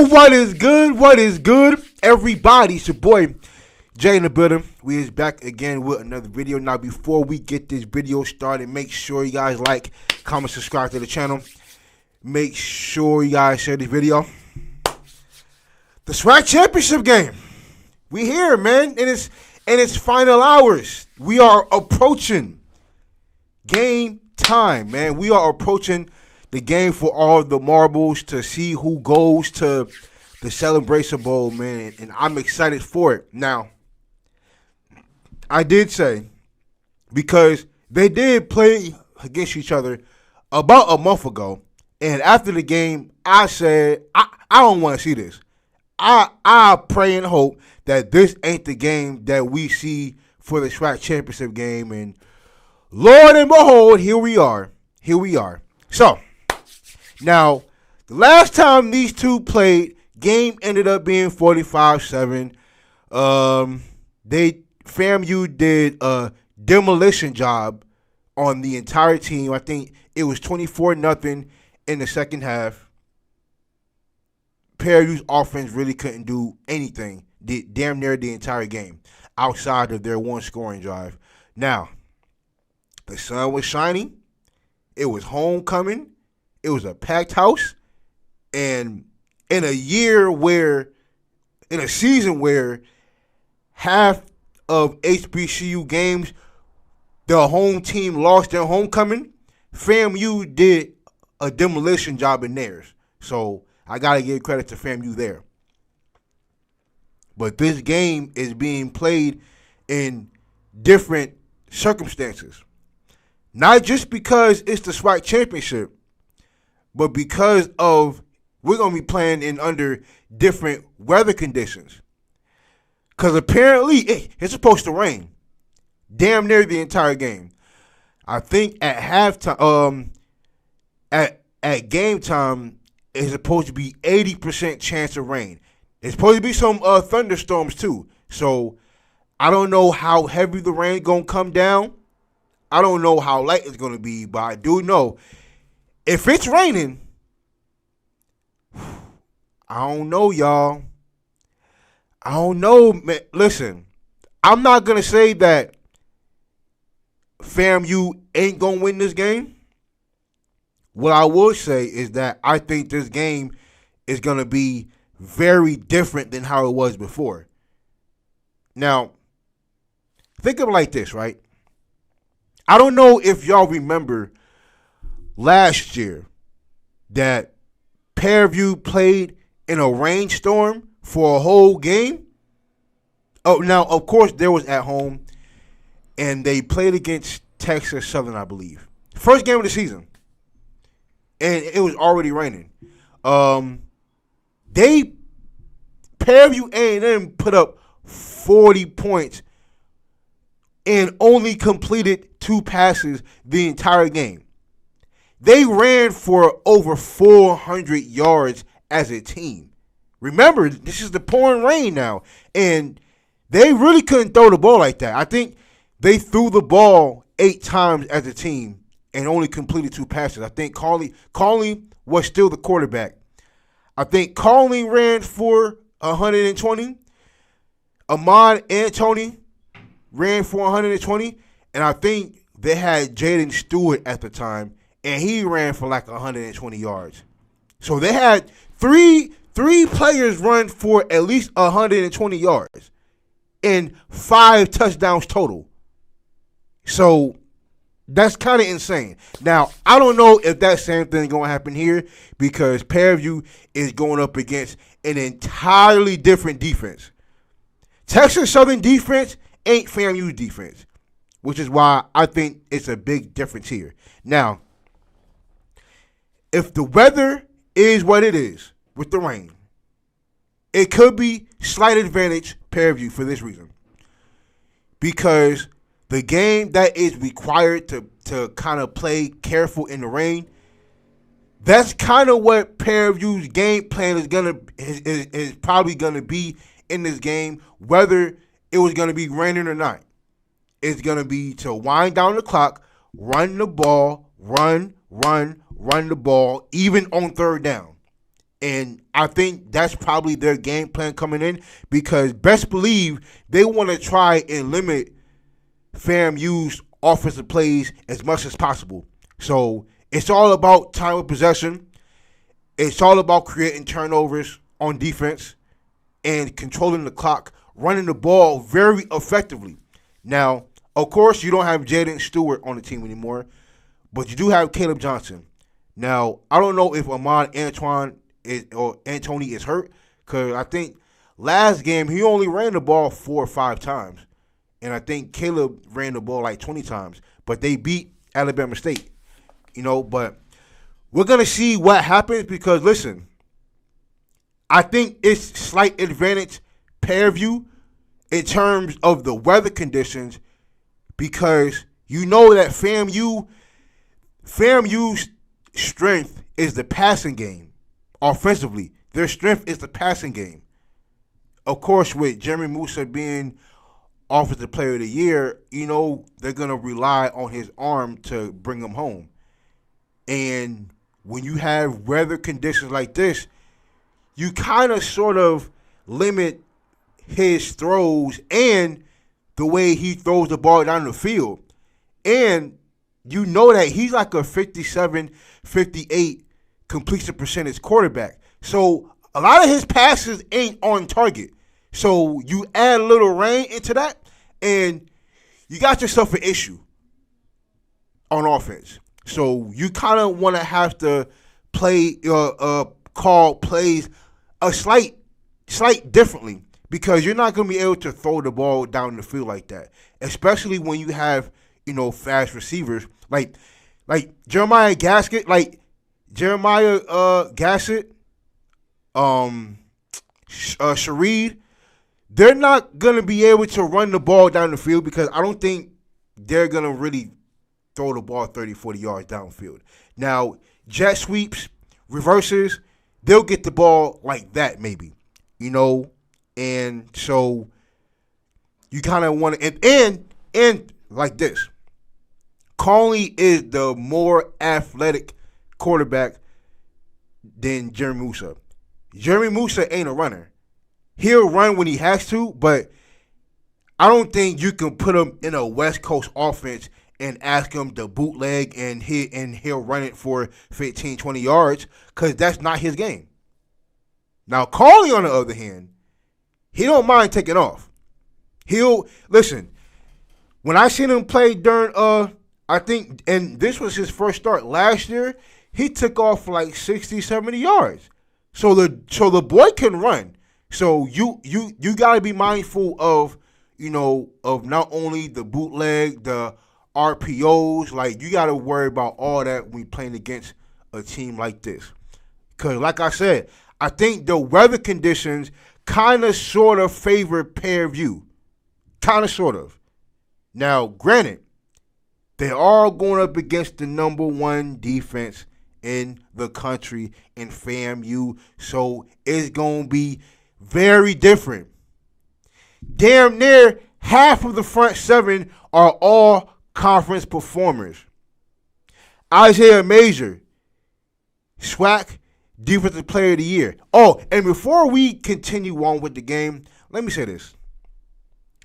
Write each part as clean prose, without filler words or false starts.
what is good? What is good? Everybody, it's your boy Jay in the building. We is back again with another video. Now, before we get this video started, make sure you guys like, comment, subscribe to the channel. Make sure you guys share this video. The SWAC championship game. We here, man. In its final hours. We are approaching game time, man. We are approaching the game for all the marbles to see who goes to the Celebration Bowl, man. And I'm excited for it. Now, I did say, because they did play against each other about a month ago, and after the game, I said, I don't want to see this. I pray and hope that this ain't the game that we see for the SWAC championship game. And Lord and behold, here we are. Here we are. So, now, the last time these two played, game ended up being 45-7. FAMU did a demolition job on the entire team. I think it was 24-0 in the second half. Paraview's offense really couldn't do anything, did damn near the entire game, outside of their one scoring drive. Now, the sun was shining. It was homecoming. It was a packed house. And in a season where half of HBCU games, the home team lost their homecoming, FAMU did a demolition job in theirs. So I got to give credit to FAMU there. But this game is being played in different circumstances. Not just because it's the SWAC championship, but because of we're going to be playing in under different weather conditions. Because apparently it's supposed to rain damn near the entire game. I think at halftime, at game time, it's supposed to be 80% chance of rain. There's supposed to be some thunderstorms too. So I don't know how heavy the rain going to come down. I don't know how light it's going to be, but I do know if it's raining, I don't know, y'all. I don't know, man. Listen, I'm not going to say that FAMU ain't going to win this game. What I will say is that I think this game is going to be very different than how it was before. Now, think of it like this, right? I don't know if y'all remember last year that Paraview's played in a rainstorm for a whole game. Oh, now, of course, there was at home, and they played against Texas Southern, I believe. First game of the season. And it was already raining. Paraview's A&M put up 40 points and only completed 2 passes the entire game. They ran for over 400 yards as a team. Remember, this is the pouring rain now, and they really couldn't throw the ball like that. I think they threw the ball 8 times as a team and only completed 2 passes. I think Conley was still the quarterback. I think Conley ran for 120. Ahmad and Tony ran for 120. And I think they had Jaden Stewart at the time, and he ran for like 120 yards. So they had three players run for at least 120 yards and 5 touchdowns total. So that's kind of insane. Now, I don't know if that same thing is going to happen here because Paraview's is going up against an entirely different defense. Texas Southern defense ain't FAMU's defense, which is why I think it's a big difference here. Now, if the weather is what it is with the rain, it could be slight advantage Paraview for this reason. Because the game that is required to kind of play careful in the rain, that's kind of what Paraview's game plan is probably gonna be in this game, whether it was gonna be raining or not. It's gonna be to wind down the clock, run the ball, run the ball, even on third down. And I think that's probably their game plan coming in because best believe they want to try and limit FAMU's offensive plays as much as possible. So it's all about time of possession. It's all about creating turnovers on defense and controlling the clock, running the ball very effectively. Now, of course, you don't have Jaden Stewart on the team anymore, but you do have Caleb Johnson. Now, I don't know if Anthony is hurt because I think last game he only ran the ball 4 or 5 times. And I think Caleb ran the ball like 20 times. But they beat Alabama State. But we're going to see what happens because, listen, I think it's slight advantage Fairview in terms of the weather conditions because you know that FAMU's strength is the passing game. Offensively, their strength is the passing game. Of course, with Jeremy Musa being Offensive Player of the Year, they're going to rely on his arm to bring him home. And when you have weather conditions like this, you kind of sort of limit his throws and the way he throws the ball down the field. And you know that he's like a 57, 58 completion percentage quarterback. So a lot of his passes ain't on target. So you add a little rain into that, and you got yourself an issue on offense. So you kind of want to have to call plays a slight differently because you're not going to be able to throw the ball down the field like that, especially when you have fast receivers like Jeremiah Gaskett, Shareed, they're not going to be able to run the ball down the field because I don't think they're going to really throw the ball 30, 40 yards downfield. Now, jet sweeps, reverses, they'll get the ball like that maybe, and so you kind of want to, and like this, Conley is the more athletic quarterback than Jeremy Musa. Jeremy Musa ain't a runner. He'll run when he has to, but I don't think you can put him in a West Coast offense and ask him to bootleg and he'll run it for 15, 20 yards because that's not his game. Now, Conley, on the other hand, he don't mind taking off. Listen, when I seen him play during, I think, and this was his first start last year, he took off for like 60, 70 yards. So the boy can run. So you got to be mindful of, of not only the bootleg, the RPOs, like you got to worry about all that when playing against a team like this. Because like I said, I think the weather conditions kind of sort of favor Fairview. Kind of sort of. Now, granted, they are going up against the number 1 defense in the country in FAMU, so it's going to be very different. Damn near half of the front 7 are all conference performers. Isaiah Major, SWAC Defensive Player of the Year. Oh, and before we continue on with the game, let me say this.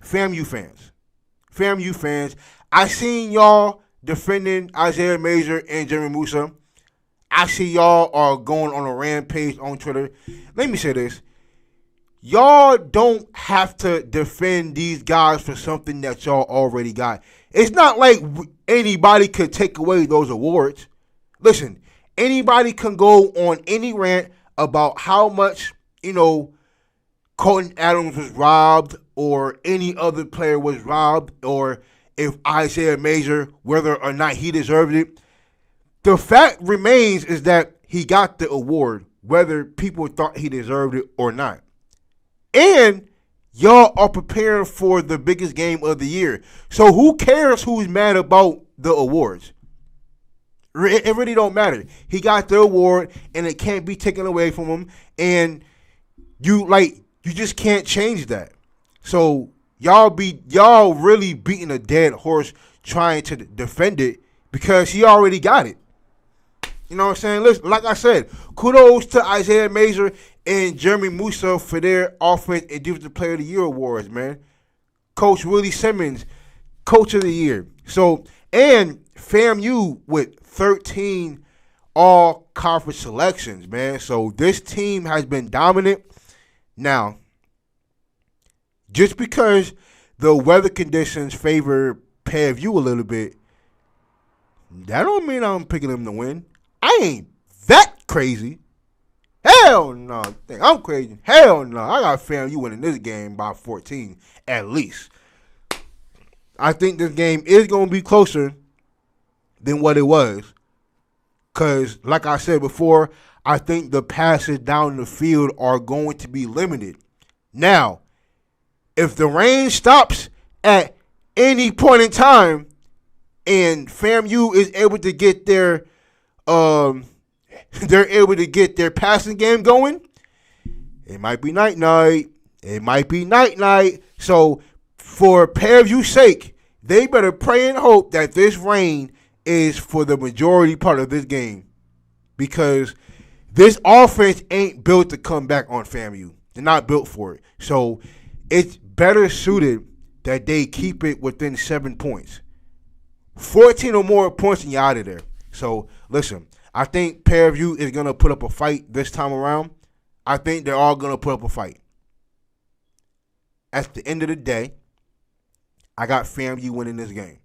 FAMU fans, I seen y'all defending Isaiah Major and Jeremy Musa. I see y'all are going on a rampage on Twitter. Let me say this. Y'all don't have to defend these guys for something that y'all already got. It's not like anybody could take away those awards. Listen, anybody can go on any rant about how much, Colton Adams was robbed or any other player was robbed or if Isaiah Major, whether or not he deserved it. The fact remains is that he got the award, whether people thought he deserved it or not. And y'all are preparing for the biggest game of the year. So who cares who's mad about the awards? It really don't matter. He got the award, and it can't be taken away from him. And you just can't change that. So y'all really beating a dead horse trying to defend it because he already got it. You know what I'm saying? Listen, like I said, kudos to Isaiah Mazer and Jeremy Musa for their offense and defensive player of the year awards, man. Coach Willie Simmons, coach of the year. So, and FAMU with 13 all conference selections, man. So this team has been dominant. Now, just because the weather conditions favor Fairview a little bit, that don't mean I'm picking them to win. I ain't that crazy. Hell no. I'm crazy. Hell no. I got FAMU winning this game by 14 at least. I think this game is going to be closer than what it was. Because, like I said before, I think the passes down the field are going to be limited. Now, if the rain stops at any point in time and FAMU is able to get their they're able to get their passing game going, it might be night-night. It might be night-night. So, for Fairview's sake, they better pray and hope that this rain is for the majority part of this game, because this offense ain't built to come back on FAMU. They're not built for it. So it's better suited that they keep it within 7 points. 14 or more points and you're out of there. So listen, I think Fairview is going to put up a fight this time around. I think they're all going to put up a fight. At the end of the day, I got FAMU winning this game.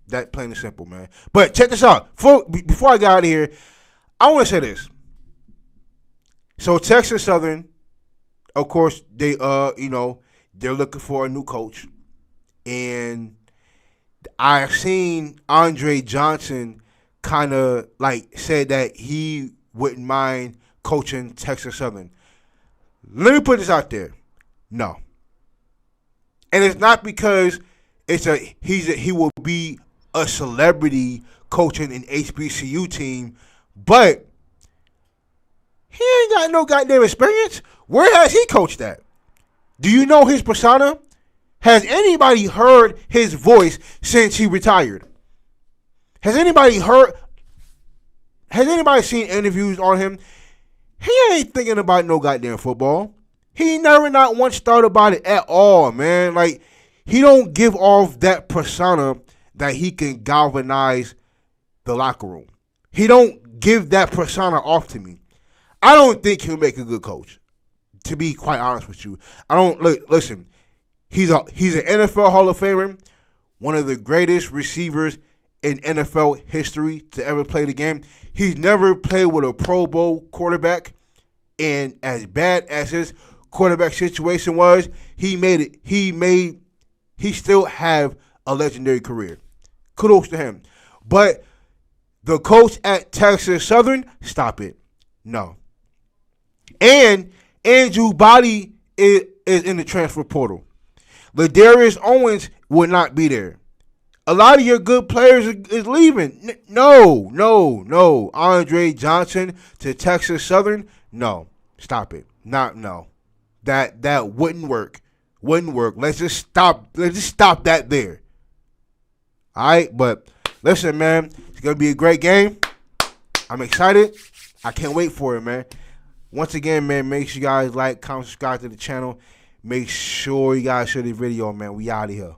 That plain and simple, man. But check this out. Before I get out of here, I want to say this. So Texas Southern, of course, they're looking for a new coach, and I've seen Andre Johnson kind of said that he wouldn't mind coaching Texas Southern. Let me put this out there. No, and it's not because he will be a celebrity coaching an HBCU team, but he ain't got no goddamn experience. Where has he coached at? Do you know his persona? Has anybody heard his voice since he retired? Has anybody seen interviews on him? He ain't thinking about no goddamn football. He never not once thought about it at all, man. He don't give off that persona that he can galvanize the locker room. He don't give that persona off to me. I don't think he'll make a good coach, to be quite honest with you. Listen, he's an NFL Hall of Famer, one of the greatest receivers in NFL history to ever play the game. He's never played with a Pro Bowl quarterback, and as bad as his quarterback situation was, he still have a legendary career. Kudos to him. But the coach at Texas Southern, stop it. No. And Andrew Body is in the transfer portal. Ladarius Owens will not be there. A lot of your good players is leaving. No. Andre Johnson to Texas Southern, no. Stop it. No. That wouldn't work. Let's just stop that there. All right, but listen, man, it's gonna be a great game. I'm excited. I can't wait for it, man. Once again, man, make sure you guys like, comment, subscribe to the channel. Make sure you guys share the video, man. We out of here.